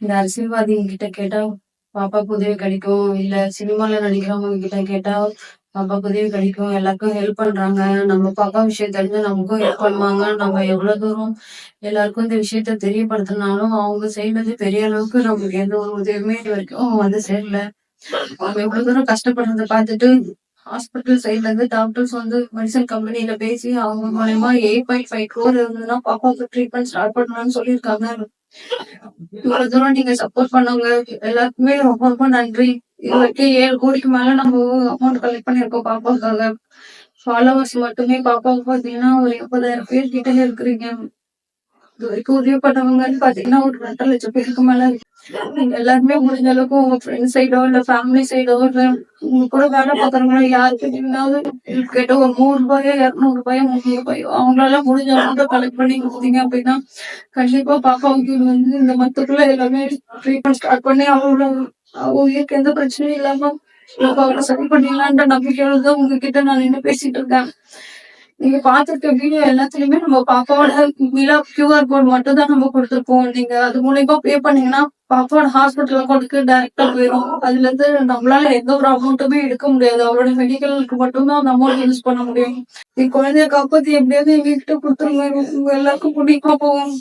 இந்த அரசியல்வாதிங்க கிட்ட கேட்டா பாப்பாக்கு உதவி கிடைக்கும். இல்ல சினிமால நடிக்கிறவங்க கிட்ட கேட்டா பாப்பாக்கு உதவி கிடைக்கும். எல்லாருக்கும் ஹெல்ப் பண்றாங்க. நம்ம பாப்பா விஷயம் தெரிஞ்சா நமக்கும் ஹெல்ப் பண்ணுவாங்க. நம்ம எவ்வளோ தூரம் எல்லாருக்கும் இந்த விஷயத்த தெரியப்படுத்தினாலும், அவங்க செய்றது பெரிய அளவுக்கு நமக்கு எந்த ஒரு உதவியுமே இதுவரைக்கும் வந்து சேரல. அவங்க எவ்வளோ தூரம் கஷ்டப்படுறத பார்த்துட்டு, ஹாஸ்பிட்டல் சைட்ல இருந்து டாக்டர்ஸ் வந்து மெடிசன் கம்பெனில பேசி அவங்க மூலியமா 8.5 crore இருந்ததுன்னா பாப்பாக்கு ட்ரீட்மெண்ட் ஸ்டார்ட் பண்ணலாம்னு சொல்லியிருக்காங்க. இவ்வளவு தூரம் நீங்க சப்போர்ட் பண்ணவங்க எல்லாருக்குமே ரொம்ப ரொம்ப நன்றி. இதுவரைக்கும் 7 கோடிக்கு மேல நம்ம அமௌண்ட் கலெக்ட் பண்ணியிருக்கோம் பாப்பாவுக்காக. ஃபாலோவர்ஸ் மட்டுமே பாப்பாவுக்கு பாத்தீங்கன்னா ஒரு 80,000 பேர் கிட்ட இருக்கிறீங்க. இதுவரைக்கும் உதவி பண்ணவங்கன்னு பாத்தீங்கன்னா ஒரு 2,50,000 பேருக்கு மேல இருக்கு. நீங்க எல்லாருமே முடிஞ்ச அளவுக்கு உங்க ஃப்ரெண்ட்ஸ் சைடோ இல்ல ஃபேமிலி சைடோ இல்ல உங்க கூட வேலை பாக்குறவங்களோ யாருக்கிட்டயாவது ஹெல்ப் கேட்டு ஒரு ₹100 ₹200 ₹300 அவங்களால முடிஞ்ச அமௌண்ட் கலெக்ட் பண்ணி கொடுத்தீங்க அப்படின்னா கண்டிப்பா பாப்பாவுக்கு வந்து இந்த மந்த்துக்குள்ள எல்லாமே ட்ரீட்மெண்ட் ஸ்டார்ட் பண்ணி அவளோட உயிருக்கு எந்த பிரச்சனையும் இல்லாம அவளை சரி பண்ணிடலான்ற நம்பிக்கையோட தான் உங்ககிட்ட நான் நின்று பேசிட்டு இருக்கேன். நீங்க பார்த்திருக்க வீடியோ எல்லாத்துலயுமே நம்ம பாப்பாவோட QR கோட் மட்டும் தான் நம்ம கொடுத்துருப்போம். நீங்க அது மூலியமா பே பண்ணீங்கன்னா பாப்பாவோட ஹாஸ்பிட்டல் அக்கௌண்ட்டுக்கு டைரக்டா போயிடும். அதுல இருந்து நம்மளால எந்த ஒரு அமௌண்ட்டுமே எடுக்க முடியாது. அவளோட மெடிக்கலுக்கு மட்டும்தான் அந்த அமௌண்ட் யூஸ் பண்ண முடியும். என் குழந்தைய காப்பாத்தி எப்படியாவது எங்ககிட்ட கொடுத்துருங்க. உங்க எல்லாருக்கும் முடியுமா போகும்.